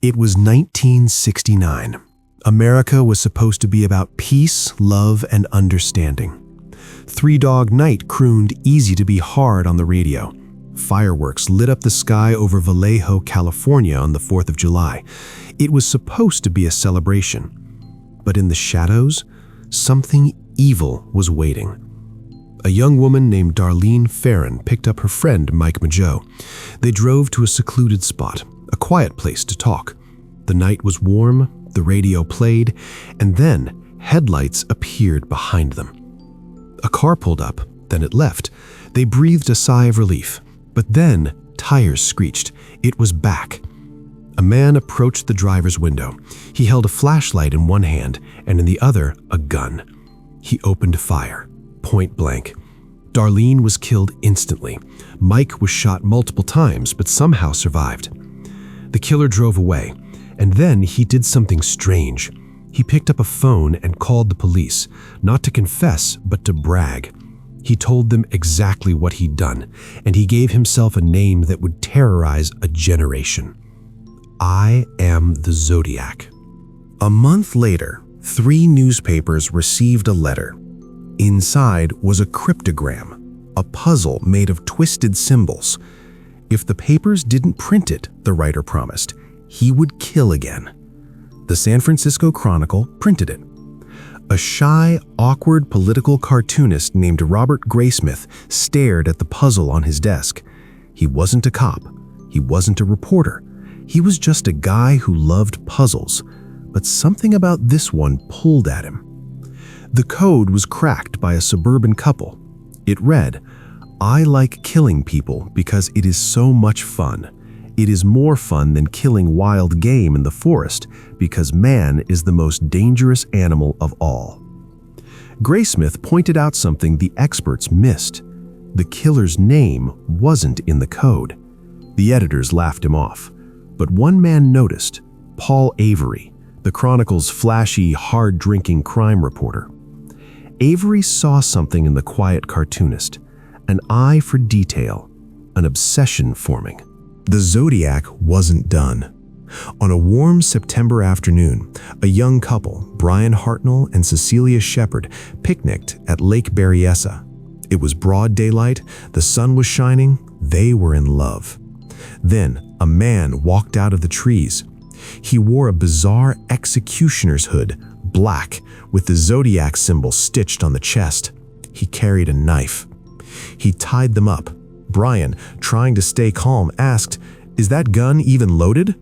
It was 1969. America was supposed to be about peace, love, and understanding. Three Dog Night crooned "Easy to Be Hard" on the radio. Fireworks lit up the sky over Vallejo, California on the 4th of July. It was supposed to be a celebration. But in the shadows, something evil was waiting. A young woman named Darlene Farron picked up her friend Mike Mageau. They drove to a secluded spot, a quiet place to talk. The night was warm, the radio played, and then headlights appeared behind them. A car pulled up, then it left. They breathed a sigh of relief, but then tires screeched. It was back. A man approached the driver's window. He held a flashlight in one hand and in the other a gun. He opened fire, point blank. Darlene was killed instantly. Mike was shot multiple times but somehow survived. The killer drove away, and then he did something strange. He picked up a phone and called the police, not to confess, but to brag. He told them exactly what he'd done, and he gave himself a name that would terrorize a generation. I am the Zodiac. A month later, 3 newspapers received a letter. Inside was a cryptogram, a puzzle made of twisted symbols. If the papers didn't print it, the writer promised, he would kill again. The San Francisco Chronicle printed it. A shy, awkward political cartoonist named Robert Graysmith stared at the puzzle on his desk. He wasn't a cop. He wasn't a reporter. He was just a guy who loved puzzles, but something about this one pulled at him. The code was cracked by a suburban couple. It read, "I like killing people because it is so much fun. It is more fun than killing wild game in the forest because man is the most dangerous animal of all." Graysmith pointed out something the experts missed. The killer's name wasn't in the code. The editors laughed him off. But one man noticed, Paul Avery, the Chronicle's flashy, hard-drinking crime reporter. Avery saw something in the quiet cartoonist, an eye for detail, an obsession forming. The Zodiac wasn't done. On a warm September afternoon, a young couple, Brian Hartnell and Cecilia Shepard, picnicked at Lake Berryessa. It was broad daylight, the sun was shining, they were in love. Then, a man walked out of the trees. He wore a bizarre executioner's hood, black, with the Zodiac symbol stitched on the chest. He carried a knife. He tied them up. Brian, trying to stay calm, asked, "Is that gun even loaded?"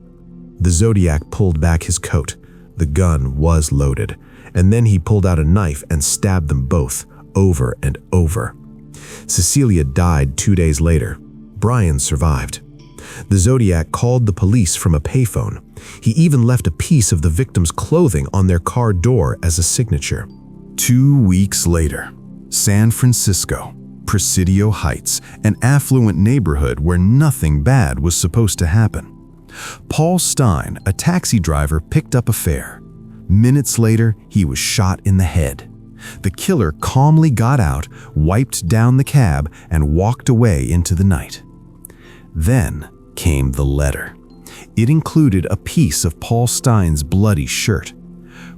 The Zodiac pulled back his coat. The gun was loaded. And then he pulled out a knife and stabbed them both, over and over. Cecilia died 2 days later. Brian survived. The Zodiac called the police from a payphone. He even left a piece of the victim's clothing on their car door as a signature. 2 weeks later, San Francisco, Presidio Heights, an affluent neighborhood where nothing bad was supposed to happen. Paul Stine, a taxi driver, picked up a fare. Minutes later, he was shot in the head. The killer calmly got out, wiped down the cab, and walked away into the night. Then came the letter. It included a piece of Paul Stine's bloody shirt.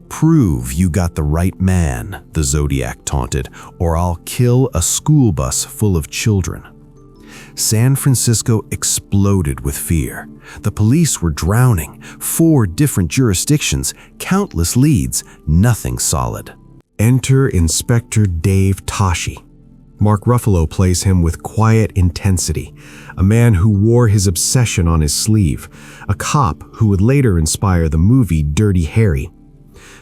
"Prove you got the right man," the Zodiac taunted, "or I'll kill a school bus full of children." San Francisco exploded with fear. The police were drowning. 4 different jurisdictions, countless leads, nothing solid. Enter Inspector Dave Toschi. Mark Ruffalo plays him with quiet intensity, a man who wore his obsession on his sleeve, a cop who would later inspire the movie Dirty Harry.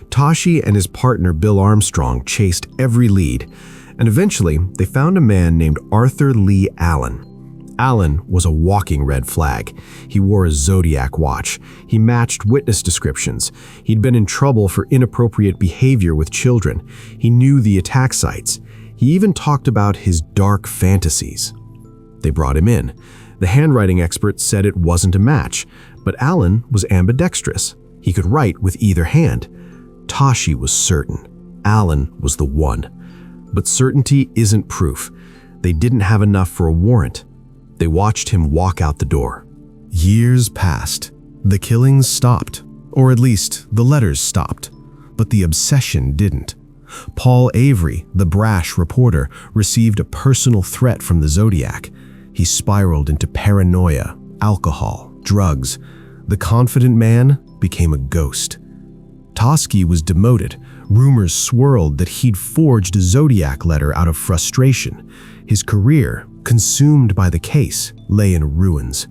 Toschi and his partner Bill Armstrong chased every lead, and eventually they found a man named Arthur Lee Allen. Allen was a walking red flag. He wore a Zodiac watch. He matched witness descriptions. He'd been in trouble for inappropriate behavior with children. He knew the attack sites. He even talked about his dark fantasies. They brought him in. The handwriting expert said it wasn't a match, but Allen was ambidextrous. He could write with either hand. Toschi was certain. Allen was the one. But certainty isn't proof. They didn't have enough for a warrant. They watched him walk out the door. Years passed. The killings stopped, or at least the letters stopped, but the obsession didn't. Paul Avery, the brash reporter, received a personal threat from the Zodiac. He spiraled into paranoia, alcohol, drugs. The confident man became a ghost. Toschi was demoted. Rumors swirled that he'd forged a Zodiac letter out of frustration. His career, consumed by the case, lay in ruins.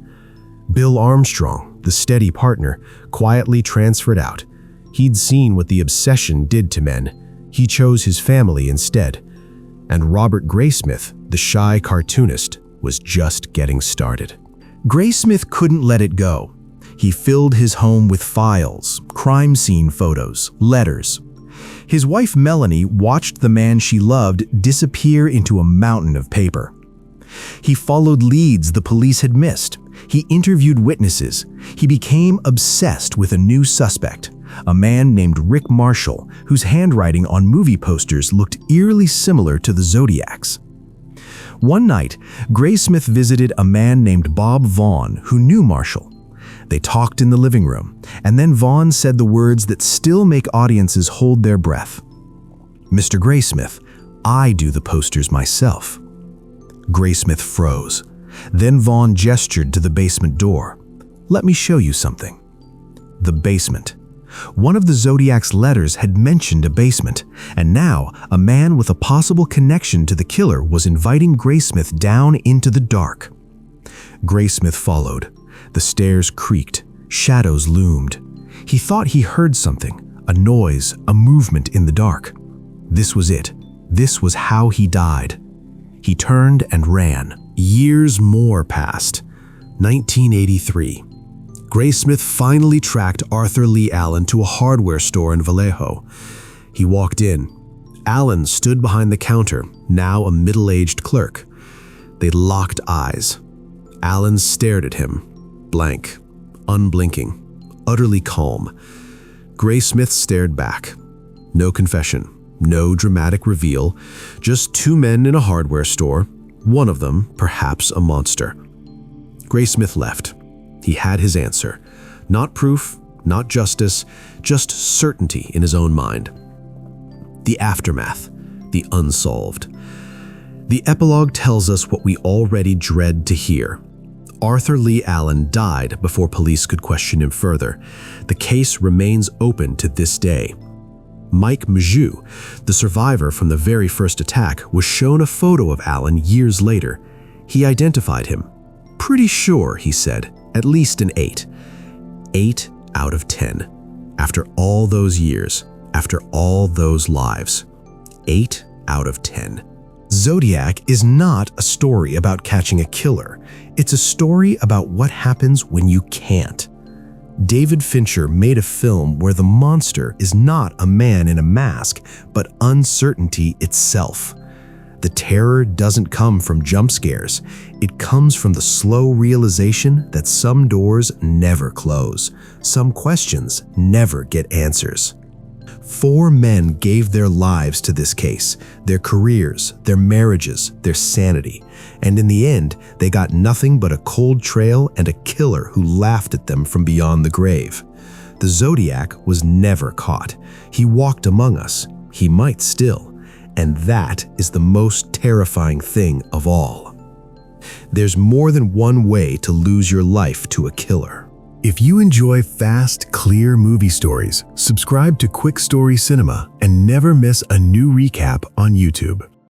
Bill Armstrong, the steady partner, quietly transferred out. He'd seen what the obsession did to men. He chose his family instead. And Robert Graysmith, the shy cartoonist, was just getting started. Graysmith couldn't let it go. He filled his home with files, crime scene photos, letters. His wife Melanie watched the man she loved disappear into a mountain of paper. He followed leads the police had missed. He interviewed witnesses. He became obsessed with a new suspect, a man named Rick Marshall, whose handwriting on movie posters looked eerily similar to the Zodiac's. One night, Graysmith visited a man named Bob Vaughn, who knew Marshall. They talked in the living room, and then Vaughn said the words that still make audiences hold their breath. "Mr. Graysmith, I do the posters myself." Graysmith froze. Then Vaughn gestured to the basement door. "Let me show you something." The basement. One of the Zodiac's letters had mentioned a basement, and now a man with a possible connection to the killer was inviting Graysmith down into the dark. Graysmith followed. The stairs creaked. Shadows loomed. He thought he heard something, a noise, a movement in the dark. This was it. This was how he died. He turned and ran. Years more passed. 1983. Graysmith finally tracked Arthur Lee Allen to a hardware store in Vallejo. He walked in. Allen stood behind the counter, now a middle-aged clerk. They locked eyes. Allen stared at him, blank, unblinking, utterly calm. Graysmith stared back. No confession, no dramatic reveal, just two men in a hardware store, one of them perhaps a monster. Graysmith left. He had his answer. Not proof, not justice, just certainty in his own mind. The aftermath, the unsolved. The epilogue tells us what we already dread to hear. Arthur Lee Allen died before police could question him further. The case remains open to this day. Mike Majou, the survivor from the very first attack, was shown a photo of Allen years later. He identified him. "Pretty sure," he said, "at least an 8. 8 out of 10. After all those years, after all those lives. 8 out of 10. Zodiac is not a story about catching a killer. It's a story about what happens when you can't. David Fincher made a film where the monster is not a man in a mask, but uncertainty itself. The terror doesn't come from jump scares. It comes from the slow realization that some doors never close. Some questions never get answers. 4 men gave their lives to this case, their careers, their marriages, their sanity. And in the end, they got nothing but a cold trail and a killer who laughed at them from beyond the grave. The Zodiac was never caught. He walked among us. He might still. And that is the most terrifying thing of all. There's more than one way to lose your life to a killer. If you enjoy fast, clear movie stories, subscribe to Quick Story Cinema and never miss a new recap on YouTube.